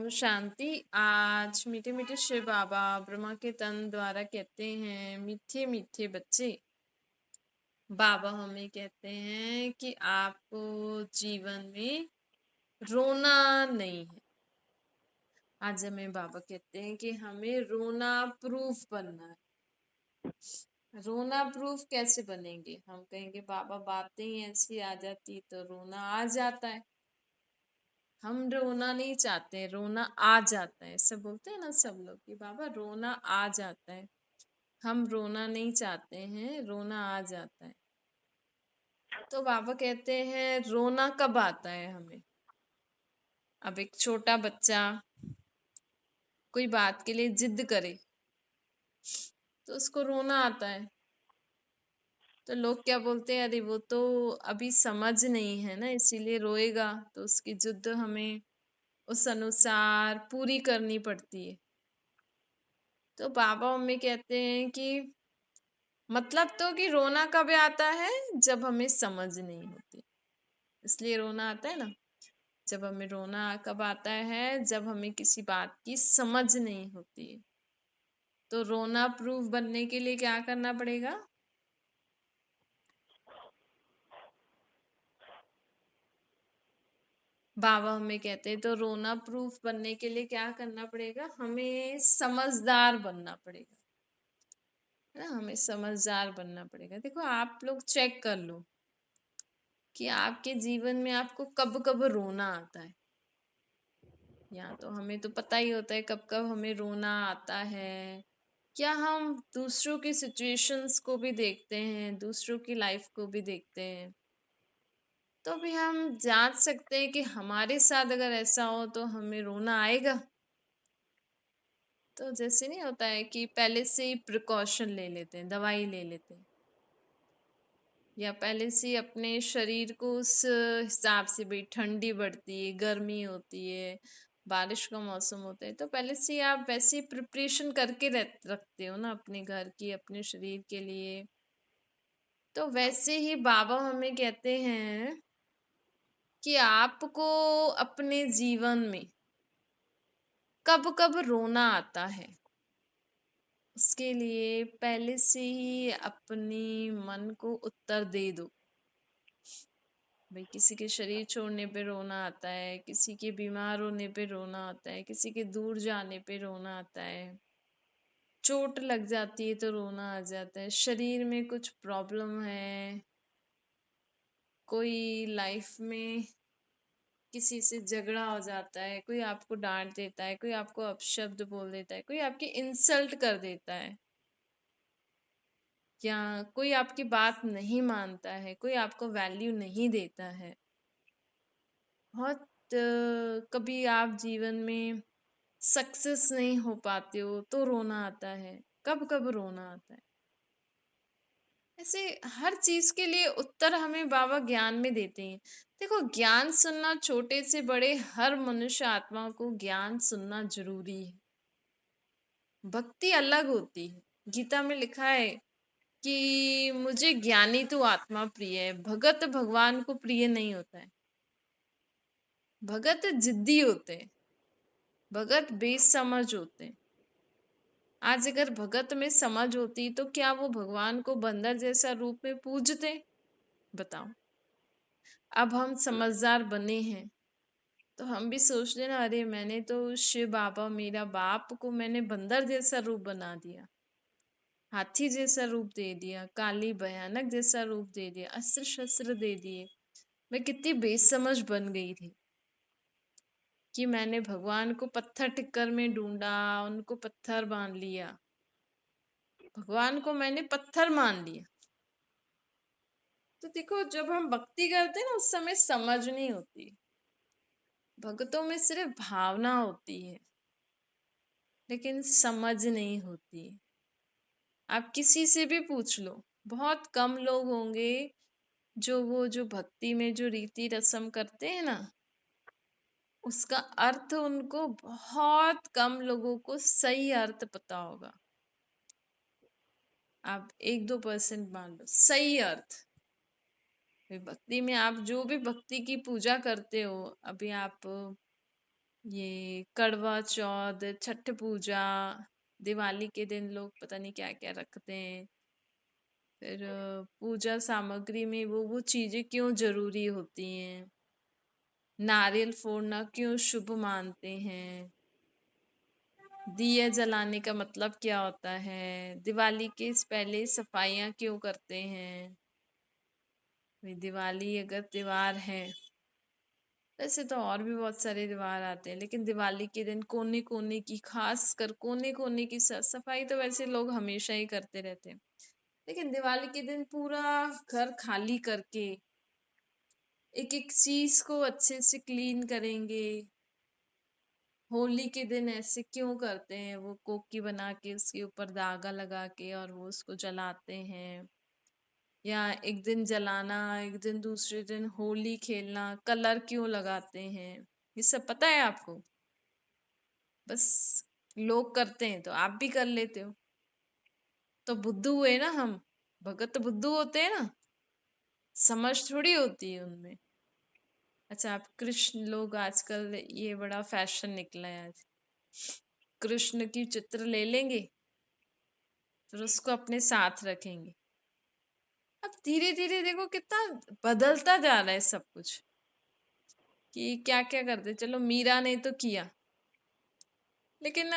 ओम शांति। आज मीठे मीठे शिव बाबा ब्रह्मा के तन द्वारा कहते हैं, मीठे मीठे बच्चे, बाबा हमें कहते हैं कि आपको जीवन में रोना नहीं है। आज हमें बाबा कहते हैं कि हमें रोना प्रूफ बनना है। रोना प्रूफ कैसे बनेंगे? हम कहेंगे बाबा बातें ही ऐसी आ जाती तो रोना आ जाता है। हम रोना नहीं चाहते, रोना आ जाता है। ऐसा बोलते हैं ना सब लोग कि बाबा रोना आ जाता है। हम रोना नहीं चाहते हैं, रोना आ जाता है। तो बाबा कहते हैं रोना कब आता है हमें? अब एक छोटा बच्चा कोई बात के लिए जिद करे तो उसको रोना आता है। तो लोग क्या बोलते हैं, अरे वो तो अभी समझ नहीं है ना, इसीलिए रोएगा। तो उसकी जिद हमें उस अनुसार पूरी करनी पड़ती है। तो बाबा मम्मी कहते हैं कि मतलब तो कि रोना कब आता है? जब हमें समझ नहीं होती, इसलिए रोना आता है ना। जब हमें रोना कब आता है? जब हमें किसी बात की समझ नहीं होती है। तो रोना प्रूफ बनने के लिए क्या करना पड़ेगा? बाबा हमें कहते हैं तो रोना प्रूफ बनने के लिए क्या करना पड़ेगा? हमें समझदार बनना पड़ेगा, है ना। हमें समझदार बनना पड़ेगा। देखो आप लोग चेक कर लो कि आपके जीवन में आपको कब कब रोना आता है। या तो हमें तो पता ही होता है कब कब हमें रोना आता है। क्या हम दूसरों की सिचुएशंस को भी देखते हैं, दूसरों की लाइफ को भी देखते हैं, तो भी हम जांच सकते हैं कि हमारे साथ अगर ऐसा हो तो हमें रोना आएगा। तो जैसे नहीं होता है कि पहले से ही प्रिकॉशन ले लेते हैं, दवाई ले लेते हैं, या पहले से ही अपने शरीर को उस हिसाब से, भाई ठंडी बढ़ती है, गर्मी होती है, बारिश का मौसम होता है, तो पहले से ही आप वैसे ही प्रिपरेशन करके रखते हो ना अपने घर की, अपने शरीर के लिए। तो वैसे ही बाबा हमें कहते हैं कि आपको अपने जीवन में कब कब रोना आता है, उसके लिए पहले से ही अपनी मन को उत्तर दे दो। भाई किसी के शरीर छोड़ने पे रोना आता है, किसी के बीमार होने पे रोना आता है, किसी के दूर जाने पे रोना आता है, चोट लग जाती है तो रोना आ जाता है, शरीर में कुछ प्रॉब्लम है, कोई लाइफ में किसी से झगड़ा हो जाता है, कोई आपको डांट देता है, कोई आपको अपशब्द बोल देता है, कोई आपकी इंसल्ट कर देता है, या कोई आपकी बात नहीं मानता है, कोई आपको वैल्यू नहीं देता है। बहुत कभी आप जीवन में सक्सेस नहीं हो पाते हो तो रोना आता है। कब कब रोना आता है? ऐसे हर चीज के लिए उत्तर हमें बाबा ज्ञान में देते हैं। देखो ज्ञान सुनना, छोटे से बड़े हर मनुष्य आत्मा को ज्ञान सुनना जरूरी है। भक्ति अलग होती है। गीता में लिखा है कि मुझे ज्ञानी तो आत्मा प्रिय है, भगत भगवान को प्रिय नहीं होता है। भगत जिद्दी होते हैं, भगत बेसमझ होते हैं। आज अगर भगत में समझ होती तो क्या वो भगवान को बंदर जैसा रूप में पूजते? बताओ। अब हम समझदार बने हैं तो हम भी सोचते ना, अरे मैंने तो शिव बाबा मेरा बाप को मैंने बंदर जैसा रूप बना दिया, हाथी जैसा रूप दे दिया, काली भयानक जैसा रूप दे दिया, अस्त्र शस्त्र दे दिए। मैं कितनी बेसमझ बन गई थी कि मैंने भगवान को पत्थर टिक्कर में ढूंढा, उनको पत्थर मान लिया, भगवान को मैंने पत्थर मान लिया। तो देखो जब हम भक्ति करते हैं ना, उस समय समझ नहीं होती, भक्तों में सिर्फ भावना होती है लेकिन समझ नहीं होती। आप किसी से भी पूछ लो, बहुत कम लोग होंगे जो भक्ति में जो रीति रस्म करते हैं ना, उसका अर्थ उनको, बहुत कम लोगों को सही अर्थ पता होगा। आप 1-2% मान लो सही अर्थ। भक्ति में आप जो भी भक्ति की पूजा करते हो, अभी आप ये करवा चौथ, छठ पूजा, दिवाली के दिन लोग पता नहीं क्या क्या रखते हैं। फिर पूजा सामग्री में वो चीजें क्यों जरूरी होती हैं, नारियल फोड़ना क्यों शुभ मानते हैं, दिए जलाने का मतलब क्या होता है, दिवाली के पहले सफाइयाँ क्यों करते हैं। भाई दिवाली अगर त्योहार है, वैसे तो और भी बहुत सारे त्योहार आते हैं, लेकिन दिवाली के दिन कोने कोने की, खास कर कोने कोने की सफाई तो वैसे लोग हमेशा ही करते रहते हैं, लेकिन दिवाली के दिन पूरा घर खाली करके एक एक चीज को अच्छे से क्लीन करेंगे। होली के दिन ऐसे क्यों करते हैं, वो कोकी बना के उसके ऊपर धागा लगा के और वो उसको जलाते हैं। या एक दिन जलाना, एक दिन दूसरे दिन होली खेलना, कलर क्यों लगाते हैं, ये सब पता है आपको? बस लोग करते हैं तो आप भी कर लेते हो। तो बुद्धू हुए ना हम, भगत बुद्धू होते हैं ना, समझ थोड़ी होती है उनमें। अच्छा, आप कृष्ण, लोग आजकल ये बड़ा फैशन निकला है आज, कृष्ण की चित्र ले लेंगे फिर उसको अपने साथ रखेंगे। अब धीरे धीरे देखो कितना बदलता जा रहा है सब कुछ, कि क्या क्या करते। चलो मीरा ने तो किया, लेकिन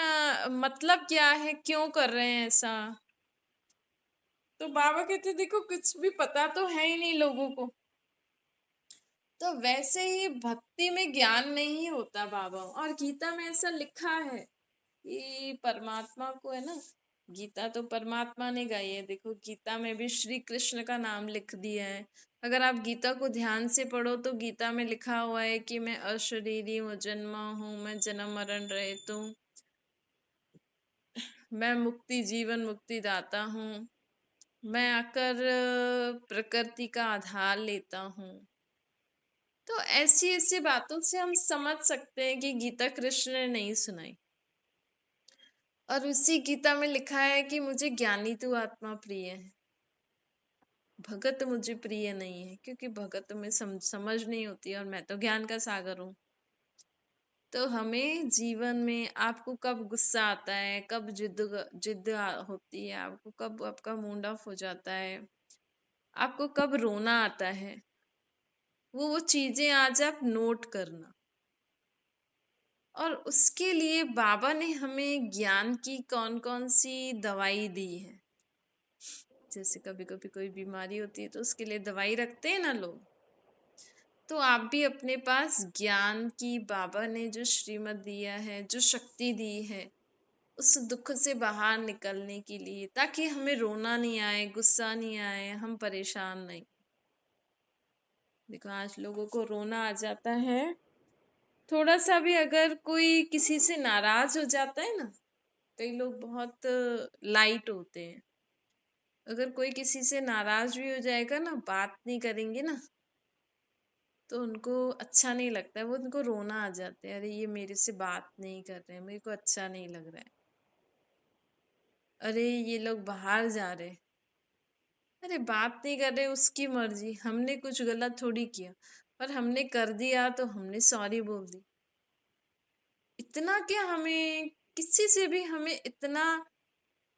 मतलब क्या है, क्यों कर रहे हैं ऐसा? तो बाबा कहते देखो कुछ भी पता तो है ही नहीं लोगों को। तो वैसे ही भक्ति में ज्ञान नहीं होता बाबा, और गीता में ऐसा लिखा है कि परमात्मा को है ना, गीता तो परमात्मा ने गाई है, देखो गीता में भी श्री कृष्ण का नाम लिख दिया है। अगर आप गीता को ध्यान से पढ़ो तो गीता में लिखा हुआ है कि मैं अशरीरी हूँ, जन्मा हूँ, मैं जन्म मरण रहित हूँ, मैं मुक्ति जीवन मुक्ति दाता हूँ, मैं आकर प्रकृति का आधार लेता हूँ। तो ऐसी ऐसी बातों से हम समझ सकते हैं कि गीता कृष्ण ने नहीं सुनाई। और उसी गीता में लिखा है कि मुझे ज्ञानी तू आत्मा प्रिय है, भगत मुझे प्रिय नहीं है, क्योंकि भगत में समझ नहीं होती और मैं तो ज्ञान का सागर हूँ। तो हमें जीवन में, आपको कब गुस्सा आता है, कब जिद होती है, आपको कब आपका मूड ऑफ हो जाता है, आपको कब रोना आता है, वो चीजें आज आप नोट करना। और उसके लिए बाबा ने हमें ज्ञान की कौन कौन सी दवाई दी है। जैसे कभी कभी कोई बीमारी होती है तो उसके लिए दवाई रखते हैं ना लोग, तो आप भी अपने पास ज्ञान की, बाबा ने जो श्रीमत दिया है, जो शक्ति दी है, उस दुख से बाहर निकलने के लिए, ताकि हमें रोना नहीं आए, गुस्सा नहीं आए, हम परेशान नहीं। देखो आज लोगों को रोना आ जाता है, थोड़ा सा भी अगर कोई किसी से नाराज हो जाता है ना, कई लोग बहुत लाइट होते हैं, अगर कोई किसी से नाराज भी हो जाएगा ना, बात नहीं करेंगे ना, तो उनको अच्छा नहीं लगता है, वो उनको रोना आ जाते हैं, अरे ये मेरे से बात नहीं कर रहे हैं, मेरे को अच्छा नहीं लग रहा है, अरे ये लोग बाहर जा रहे हैं, अरे बात नहीं कर रहे, उसकी मर्जी, हमने कुछ गलत थोड़ी किया, पर हमने कर दिया तो हमने सॉरी बोल दी। इतना क्या हमें किसी से भी हमें इतना,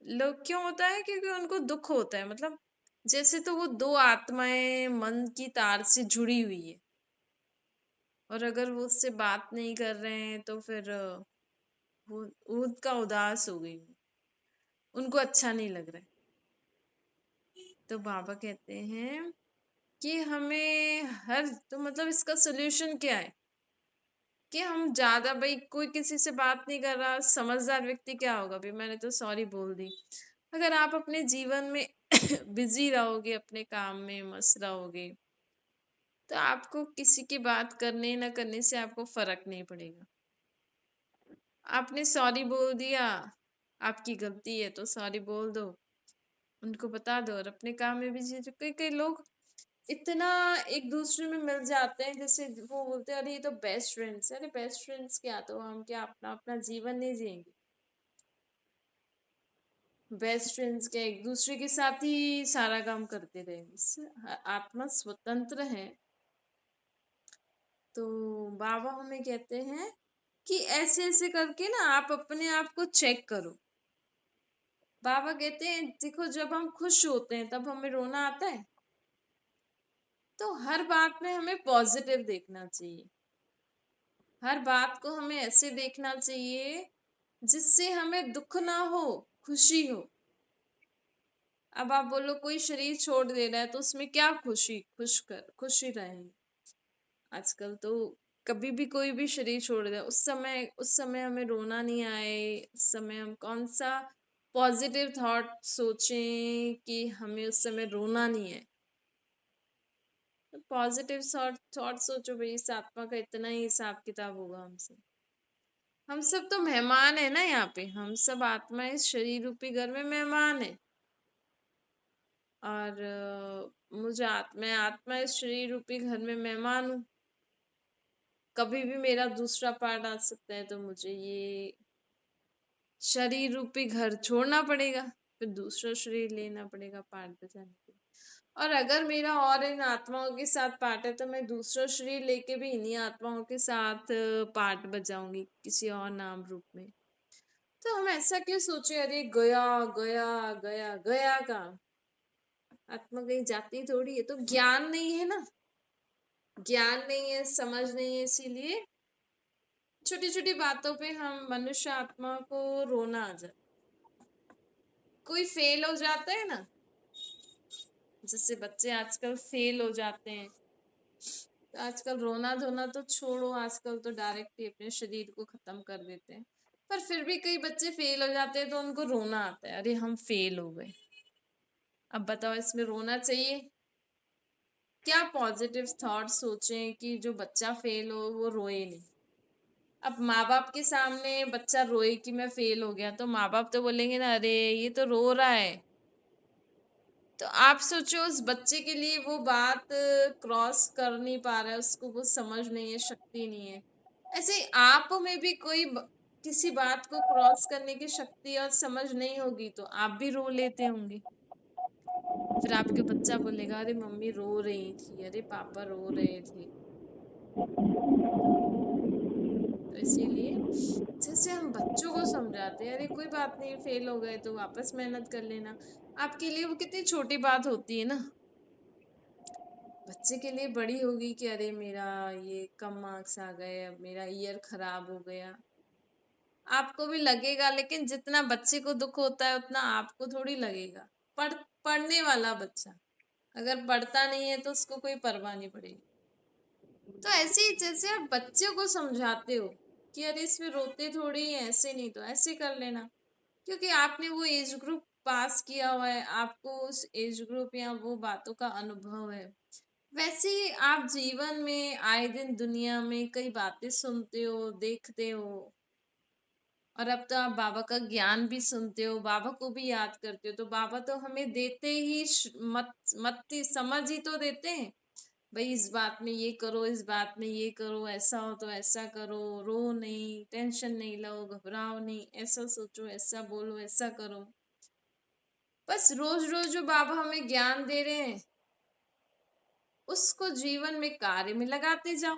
लोग क्यों होता है, क्योंकि उनको दुख होता है, मतलब जैसे तो वो दो आत्माएं मन की तार से जुड़ी हुई है, और अगर वो उससे बात नहीं कर रहे हैं तो फिर वो उनका उदास हो गई, उनको अच्छा नहीं लग रहा है। तो बाबा कहते हैं कि हमें हर, तो मतलब इसका सोल्यूशन क्या है, कि हम ज्यादा, भाई कोई किसी से बात नहीं कर रहा, समझदार व्यक्ति क्या होगा, भाई मैंने तो सॉरी बोल दी। अगर आप अपने जीवन में बिजी रहोगे, अपने काम में मस्त रहोगे, तो आपको किसी की बात करने ना करने से आपको फर्क नहीं पड़ेगा। आपने सॉरी बोल दिया, आपकी गलती है तो सॉरी बोल दो, उनको बता दो और अपने काम में बिजी। जो कई कई लोग इतना एक दूसरे में मिल जाते हैं, जैसे वो बोलते हैं अरे ये तो बेस्ट फ्रेंड्स है, अरे बेस्ट फ्रेंड्स क्या, तो हम क्या अपना अपना जीवन नहीं जिएंगे? बेस्ट फ्रेंड्स क्या एक दूसरे के साथ ही सारा काम करते रहेंगे? आत्मा स्वतंत्र है। तो बाबा हमें कहते हैं कि ऐसे ऐसे करके ना आप अपने आप को चेक करो। बाबा कहते हैं देखो, जब हम खुश होते हैं तब हमें रोना आता है। तो हर बात में हमें पॉजिटिव देखना चाहिए, हर बात को हमें ऐसे देखना चाहिए जिससे हमें दुख ना हो, खुशी हो। अब आप बोलो कोई शरीर छोड़ दे रहा है तो उसमें क्या खुशी रहेगी। आजकल तो कभी भी कोई भी शरीर छोड़ दे, उस समय हमें रोना नहीं आए, उस समय हम कौन सा पॉजिटिव थॉट सोचें कि हमें उस समय रोना नहीं है। तो पॉजिटिव थॉट सोचो भाई, इस आत्मा का इतना ही हिसाब किताब होगा हमसे। हम सब तो मेहमान है ना यहाँ पे, हम सब आत्मा इस शरीर रूपी घर में मेहमान है। और मैं आत्मा इस शरीर रूपी घर में मेहमान हूँ। कभी भी मेरा दूसरा पार्ट आ सकता है, तो मुझे ये शरीर रूपी घर छोड़ना पड़ेगा, फिर दूसरा शरीर लेना पड़ेगा पार्ट बजाने के लिए। और अगर मेरा और इन आत्माओं के साथ पार्ट है तो मैं दूसरा शरीर लेके भी इन्हीं आत्माओं के साथ पार्ट बजाऊंगी किसी और नाम रूप में। तो हम ऐसा क्यों सोचे, अरे गया गया गया गया का आत्मा कहीं जाती थोड़ी है। तो ज्ञान नहीं है ना, ज्ञान नहीं है, समझ नहीं है, इसीलिए छोटी छोटी बातों पे हम मनुष्य आत्मा को रोना आ जाता। कोई फेल हो जाता है ना, जैसे बच्चे आजकल फेल हो जाते हैं, तो आजकल रोना धोना तो छोड़ो, आजकल तो डायरेक्ट ही अपने शरीर को खत्म कर देते हैं। पर फिर भी कई बच्चे फेल हो जाते हैं तो उनको रोना आता है, अरे हम फेल हो गए। अब बताओ इसमें रोना चाहिए? क्या पॉजिटिव थॉट सोचें कि जो बच्चा फेल हो वो रोए नहीं। अब माँ बाप के सामने बच्चा रोए कि मैं फेल हो गया, तो माँ बाप तो बोलेंगे ना, अरे ये तो रो रहा है। तो आप सोचो उस बच्चे के लिए वो बात क्रॉस कर नहीं पा रहा है, उसको वो समझ नहीं है, शक्ति नहीं है। ऐसे ही आप में भी किसी बात को क्रॉस करने की शक्ति और समझ नहीं होगी तो आप भी रो लेते होंगे। फिर आपके बच्चा बोलेगा, अरे मम्मी रो रही थी, अरे पापा रो रहे थे। तो इसीलिए जैसे हम बच्चों को समझाते हैं, अरे कोई बात नहीं, फेल हो गए तो वापस मेहनत कर लेना। आपके लिए वो कितनी छोटी बात होती है ना, बच्चे के लिए बड़ी होगी कि अरे मेरा ये कम मार्क्स आ गए, अब मेरा ईयर खराब हो गया। आपको भी लगेगा, लेकिन जितना बच्चे को दुख होता है उतना आपको थोड़ी लगेगा। पढ़ पढ़ने वाला बच्चा अगर पढ़ता नहीं है तो उसको कोई परवाह नहीं पड़ेगी। तो ऐसे ही जैसे आप बच्चों को समझाते हो कि अरे इसमें रोते थोड़ी है, ऐसे नहीं तो ऐसे कर लेना, क्योंकि आपने वो एज ग्रुप पास किया हुआ है, आपको उस एज ग्रुप या वो बातों का अनुभव है। वैसे ही आप जीवन में आए दिन दुनिया में कई बातें सुनते हो, देखते हो। और अब तो आप बाबा का ज्ञान भी सुनते हो, बाबा को भी याद करते हो। तो बाबा तो हमें देते ही मत मत समझ ही तो देते हैं, भाई इस बात में ये करो, इस बात में ये करो, ऐसा हो तो ऐसा करो, रो नहीं, टेंशन नहीं लो, घबराओ नहीं, ऐसा सोचो, ऐसा बोलो, ऐसा करो। बस रोज रोज जो बाबा हमें ज्ञान दे रहे हैं उसको जीवन में कार्य में लगाते जाओ,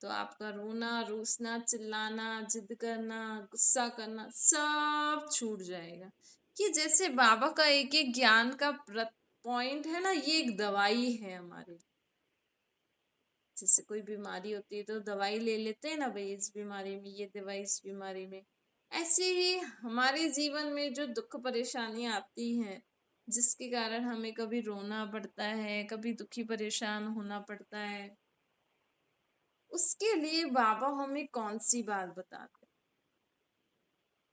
तो आपका रोना, रूसना, चिल्लाना, जिद करना, गुस्सा करना सब छूट जाएगा। कि जैसे बाबा का एक एक ज्ञान का पॉइंट है ना, ये एक दवाई है हमारे। जैसे कोई बीमारी होती है तो दवाई ले लेते हैं ना, भाई इस बीमारी में ये दवाई, इस बीमारी में। ऐसे ही हमारे जीवन में जो दुख परेशानियां आती हैं, जिसके कारण हमें कभी रोना पड़ता है, कभी दुखी परेशान होना पड़ता है, उसके लिए बाबा हमें कौन सी बात बताते हैं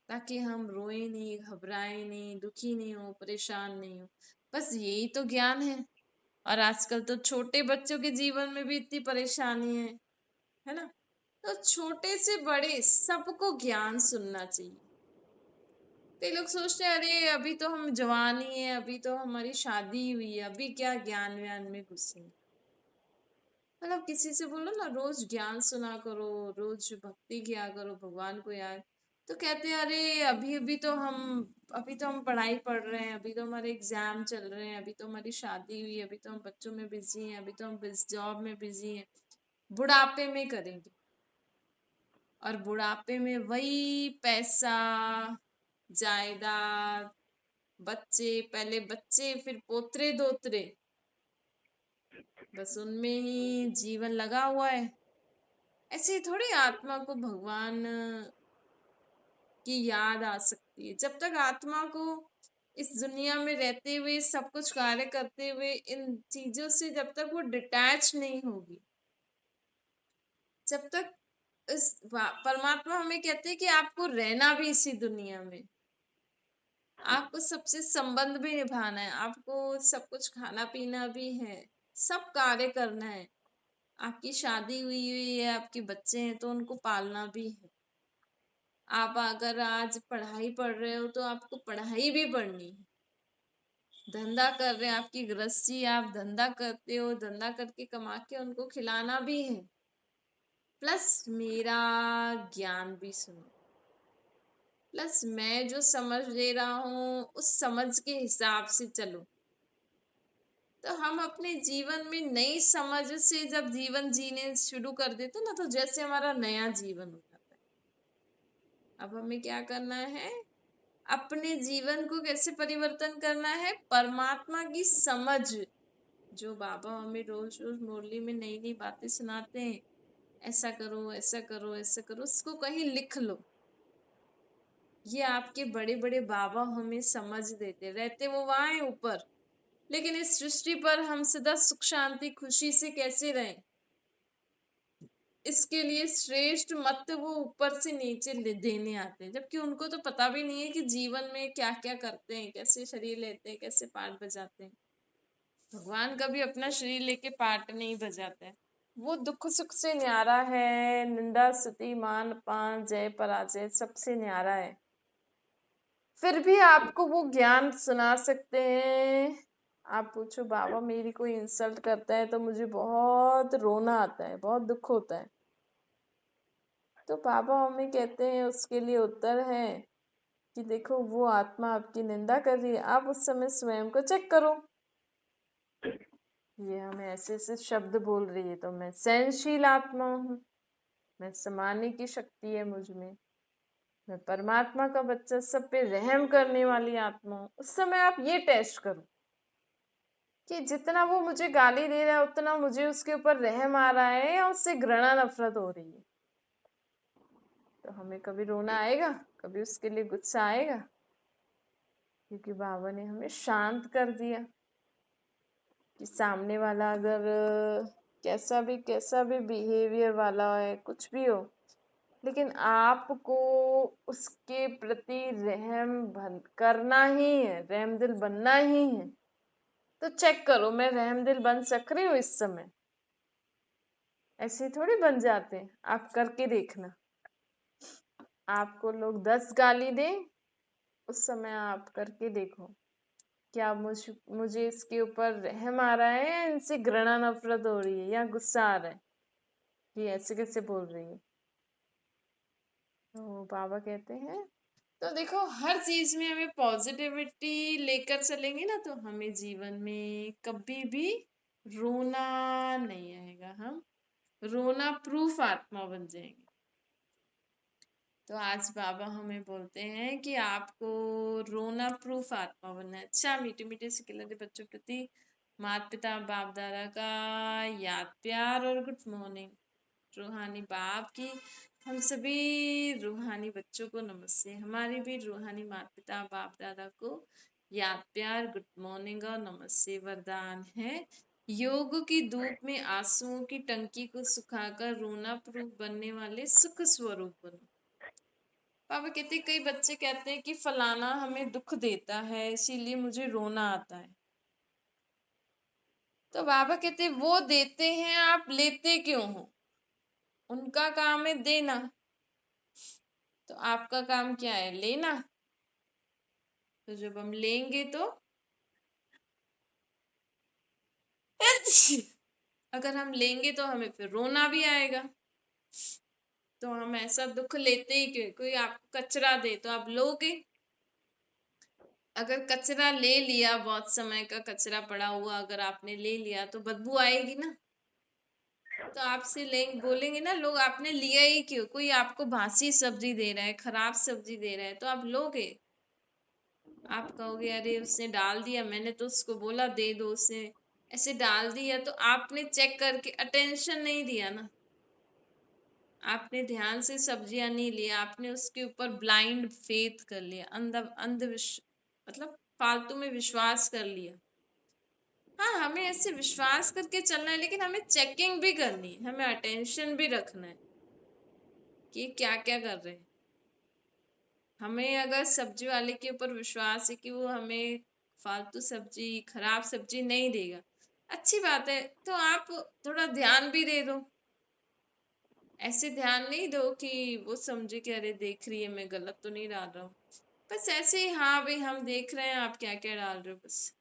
ताकि हम रोए नहीं, घबराए नहीं, दुखी नहीं हो, परेशान नहीं हो। बस यही तो ज्ञान है। और आजकल तो छोटे बच्चों के जीवन में भी इतनी परेशानी है ना। तो छोटे से बड़े सबको ज्ञान सुनना चाहिए। कई लोग सोचते हैं, अरे अभी तो हम जवान ही है, अभी तो हमारी शादी हुई है, अभी क्या ज्ञान व्यान में घुसेंगे। मतलब किसी से बोलो ना रोज ज्ञान सुना करो, रोज भक्ति किया करो, भगवान को याद। तो कहते हैं, अरे अभी तो हम पढ़ाई पढ़ रहे हैं, अभी तो हमारे एग्जाम चल रहे हैं, अभी तो हमारी शादी हुई है, अभी तो हम बच्चों में बिजी हैं, अभी तो हम जॉब में बिजी हैं, बुढ़ापे में करेंगे। और बुढ़ापे में वही पैसा, जायदाद, बच्चे, पहले बच्चे फिर पोतरे दोतरे, बस उनमें ही जीवन लगा हुआ है। ऐसे थोड़ी आत्मा को भगवान की याद आ सकती है। जब तक आत्मा को इस दुनिया में रहते हुए सब कुछ कार्य करते हुए इन चीजों से जब तक वो डिटैच नहीं होगी, जब तक इस परमात्मा हमें कहते हैं कि आपको रहना भी इसी दुनिया में, आपको सबसे संबंध भी निभाना है, आपको सब कुछ खाना पीना भी है, सब कार्य करना है। आपकी शादी हुई है, आपके बच्चे हैं तो उनको पालना भी है। आप अगर आज पढ़ाई पढ़ रहे हो तो आपको पढ़ाई भी पढ़नी है। धंधा कर रहे हैं, आपकी गृहस्थी, आप धंधा करते हो, धंधा करके कमा के उनको खिलाना भी है। प्लस मेरा ज्ञान भी सुनो, प्लस मैं जो समझ ले रहा हूँ उस समझ के हिसाब से चलो। तो हम अपने जीवन में नई समझ से जब जीवन जीने शुरू कर देते ना, तो जैसे हमारा नया जीवन हो जाता है। अब हमें क्या करना है, अपने जीवन को कैसे परिवर्तन करना है, परमात्मा की समझ, जो बाबा हमें रोज रोज मुरली में नई नई बातें सुनाते हैं, ऐसा करो ऐसा करो ऐसा करो, उसको कहीं लिख लो। ये आपके बड़े बड़े बाबा हमें समझ देते, रहते वो वहां है ऊपर, लेकिन इस सृष्टि पर हम सदा सुख शांति खुशी से कैसे रहें, इसके लिए श्रेष्ठ मत वो ऊपर से नीचे देने आते हैं। जबकि उनको तो पता भी नहीं है कि जीवन में क्या क्या करते हैं, कैसे शरीर लेते हैं, कैसे पाठ बजाते हैं। भगवान कभी अपना शरीर लेके पाठ नहीं बजाते हैं। वो दुख सुख से न्यारा है, निंदा स्तुति मान अपमान जय पराजय सबसे न्यारा है। फिर भी आपको वो ज्ञान सुना सकते हैं। आप पूछो बाबा मेरी कोई इंसल्ट करता है तो मुझे बहुत रोना आता है, बहुत दुख होता है, तो बाबा हमें कहते हैं उसके लिए उत्तर है कि देखो वो आत्मा आपकी निंदा कर रही है, आप उस समय स्वयं को चेक करो। ये हमें ऐसे ऐसे शब्द बोल रही है तो मैं सहनशील आत्मा हूँ, मैं समाने की शक्ति है मुझ में, मैं परमात्मा का बच्चा, सब पे रहम करने वाली आत्मा हूँ। उस समय आप ये टेस्ट करो कि जितना वो मुझे गाली दे रहा है उतना मुझे उसके ऊपर रहम आ रहा है या उससे घृणा नफरत हो रही है। तो हमें कभी रोना आएगा, कभी उसके लिए गुस्सा आएगा, क्योंकि बाबा ने हमें शांत कर दिया कि सामने वाला अगर कैसा भी बिहेवियर वाला है, कुछ भी हो, लेकिन आपको उसके प्रति रहम करना ही है, रहम दिल बनना ही है। तो चेक करो मैं रहम दिल बन सक रही हूँ इस समय। ऐसे थोड़ी बन जाते, आप करके देखना। आपको लोग 10 गाली दें, उस समय आप करके देखो क्या मुझे इसके ऊपर रहम आ रहा है या इनसे घृणा नफरत हो रही है या गुस्सा आ रहा है, ये ऐसे कैसे बोल रही है। तो बाबा कहते हैं तो देखो हर चीज में हमें पॉजिटिविटी लेकर चलेंगे ना, तो हमें जीवन में कभी भी रोना नहीं आएगा, हम रोना प्रूफ आत्मा बन जाएंगे। तो आज बाबा हमें बोलते हैं कि आपको रोना प्रूफ आत्मा बनना है। अच्छा मीठे मीठे से खिलते बच्चों प्रति माता पिता बाप दादा का याद प्यार और गुड मॉर्निंग। रूहानी बाप की हम सभी रूहानी बच्चों को नमस्ते। हमारे भी रूहानी माता पिता बाप दादा को याद प्यार गुड मॉर्निंग और नमस्ते। वरदान है योग की धूप में आंसुओं की टंकी को सुखाकर रोना प्रूफ बनने वाले सुख स्वरूप बनो। पापा कहते कई बच्चे कहते हैं कि फलाना हमें दुख देता है इसीलिए मुझे रोना आता है। तो बाबा कहते वो देते हैं, आप लेते क्यों हो? उनका काम है देना, तो आपका काम क्या है? लेना। तो जब हम लेंगे तो अगर हम लेंगे तो हमें फिर रोना भी आएगा। तो हम ऐसा दुख लेते ही क्यों? कोई आपको कचरा दे तो आप लोगे। अगर कचरा ले लिया, बहुत समय का कचरा पड़ा हुआ अगर आपने ले लिया तो बदबू आएगी ना। तो आपसे बोलेंगे ना लोग, आपने लिया ही क्यों? कोई आपको बासी सब्जी दे रहा है, खराब सब्जी दे रहा है, तो आप लोगे? आप कहोगे अरे उसने डाल दिया, मैंने तो उसको बोला दे दो, उसने ऐसे डाल दिया। तो आपने चेक करके अटेंशन नहीं दिया ना, आपने ध्यान से सब्जियां नहीं लिया, आपने उसके ऊपर ब्लाइंड फेथ कर लिया, मतलब फालतू में विश्वास कर लिया। हाँ, हमें ऐसे विश्वास करके चलना है, लेकिन हमें चेकिंग भी करनी है, हमें अटेंशन भी रखना है कि क्या क्या कर रहे हैं। हमें अगर सब्जी वाले के ऊपर विश्वास है कि वो हमें फालतू सब्जी, खराब सब्जी नहीं देगा, अच्छी बात है, तो आप थोड़ा ध्यान भी दे दो। ऐसे ध्यान नहीं दो कि वो समझे कि अरे देख रही है, मैं गलत तो नहीं डाल रहा हूँ। बस ऐसे ही, हाँ भाई हम देख रहे हैं आप क्या क्या डाल रहे हो, बस।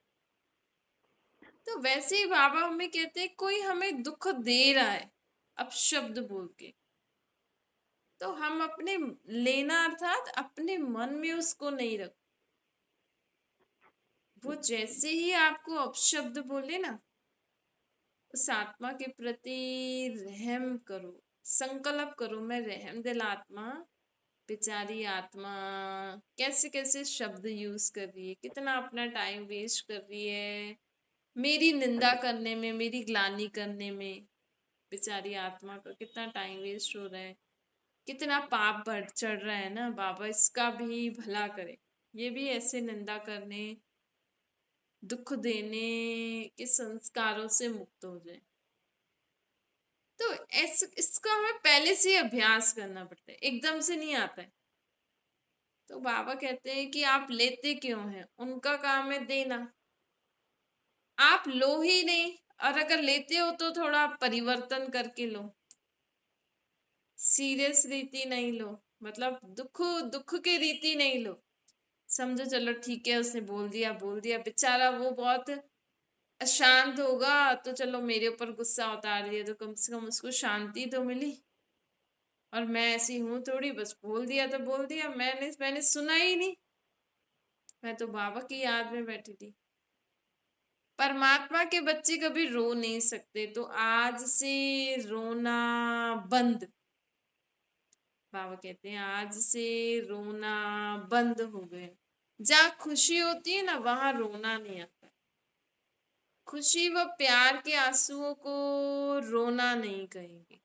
तो वैसे ही बाबा हमें कहते हैं कोई हमें दुख दे रहा है अपशब्द बोल के, तो हम अपने लेना अर्थात अपने मन में उसको नहीं रख। वो जैसे ही आपको अपशब्द बोले ना, उस आत्मा के प्रति रहम करो, संकल्प करो, मैं रहम दिल आत्मा, बेचारी आत्मा कैसे कैसे शब्द यूज कर रही है, कितना अपना टाइम वेस्ट कर रही है मेरी निंदा करने में, मेरी ग्लानि करने में। बेचारी आत्मा का कितना टाइम वेस्ट हो रहा है, कितना पाप बढ़ चढ़ रहा है ना, बाबा इसका भी भला करे, ये भी ऐसे निंदा करने, दुख देने के संस्कारों से मुक्त हो जाए। तो इसका हमें पहले से ही अभ्यास करना पड़ता है, एकदम से नहीं आता है। तो बाबा कहते हैं कि आप लेते क्यों हैं, उनका काम है देना, आप लो ही नहीं। और अगर लेते हो तो थोड़ा परिवर्तन करके लो, सीरियस रीति नहीं लो, मतलब दुख दुख की रीति नहीं लो। समझो चलो ठीक है, उसने बोल दिया बेचारा, वो बहुत अशांत होगा, तो चलो मेरे ऊपर गुस्सा उतार दिया, तो कम से कम उसको शांति तो मिली। और मैं ऐसी हूं थोड़ी, बस बोल दिया, मैंने सुना ही नहीं, मैं तो बाबा की याद में बैठी थी। परमात्मा के बच्चे कभी रो नहीं सकते, तो आज से रोना बंद। बाबा कहते हैं आज से रोना बंद हो गए। जहाँ खुशी होती है ना, वहां रोना नहीं आता। खुशी व प्यार के आंसुओं को रोना नहीं कहेंगे,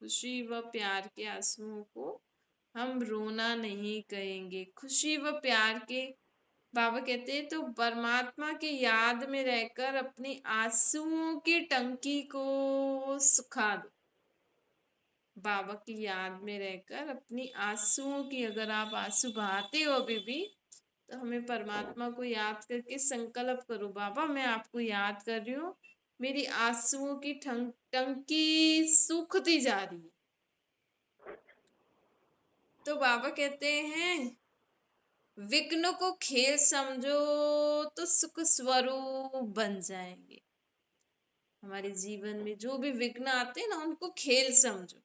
खुशी व प्यार के आंसुओं को हम रोना नहीं कहेंगे। खुशी व प्यार के, बाबा कहते हैं, तो परमात्मा की याद में रहकर अपनी आंसुओं की टंकी को सुखा दो। बाबा की याद में रहकर अपनी आंसुओं की, अगर आप आंसू बहाते हो अभी भी, तो हमें परमात्मा को याद करके संकल्प करो, बाबा मैं आपको याद कर रही हूँ, मेरी आंसुओं की टंकी सूखती जा रही है। तो बाबा कहते हैं विघ्न को खेल समझो तो सुख स्वरूप बन जाएंगे। हमारे जीवन में जो भी विघ्न आते हैं ना, उनको खेल समझो।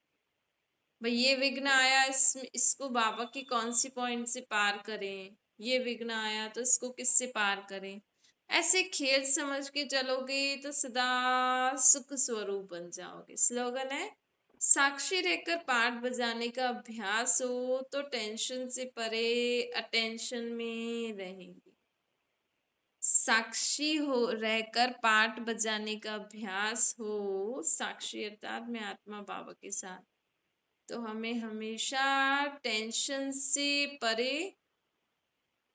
भाई ये विघ्न आया, इसको बाबा की कौन सी पॉइंट से पार करें, ये विघ्न आया तो इसको किससे पार करें, ऐसे खेल समझ के चलोगे तो सदा सुख स्वरूप बन जाओगे। स्लोगन है, साक्षी रहकर पाठ बजाने का अभ्यास हो तो टेंशन से परे अटेंशन में रहेंगे। साक्षी हो रहकर पाठ बजाने का अभ्यास हो, साक्षी अर्थात मैं आत्मा बाबा के साथ, तो हमें हमेशा टेंशन से परे,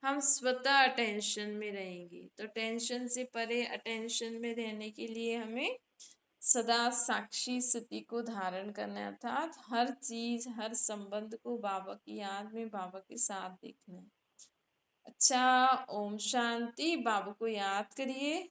हम स्वतः अटेंशन में रहेंगे। तो टेंशन से परे अटेंशन में रहने के लिए हमें सदा साक्षी स्थिति को धारण करना है, अर्थात हर चीज हर संबंध को बाबा की याद में, बाबा के साथ देखना है। अच्छा, ओम शांति। बाबा को याद करिए।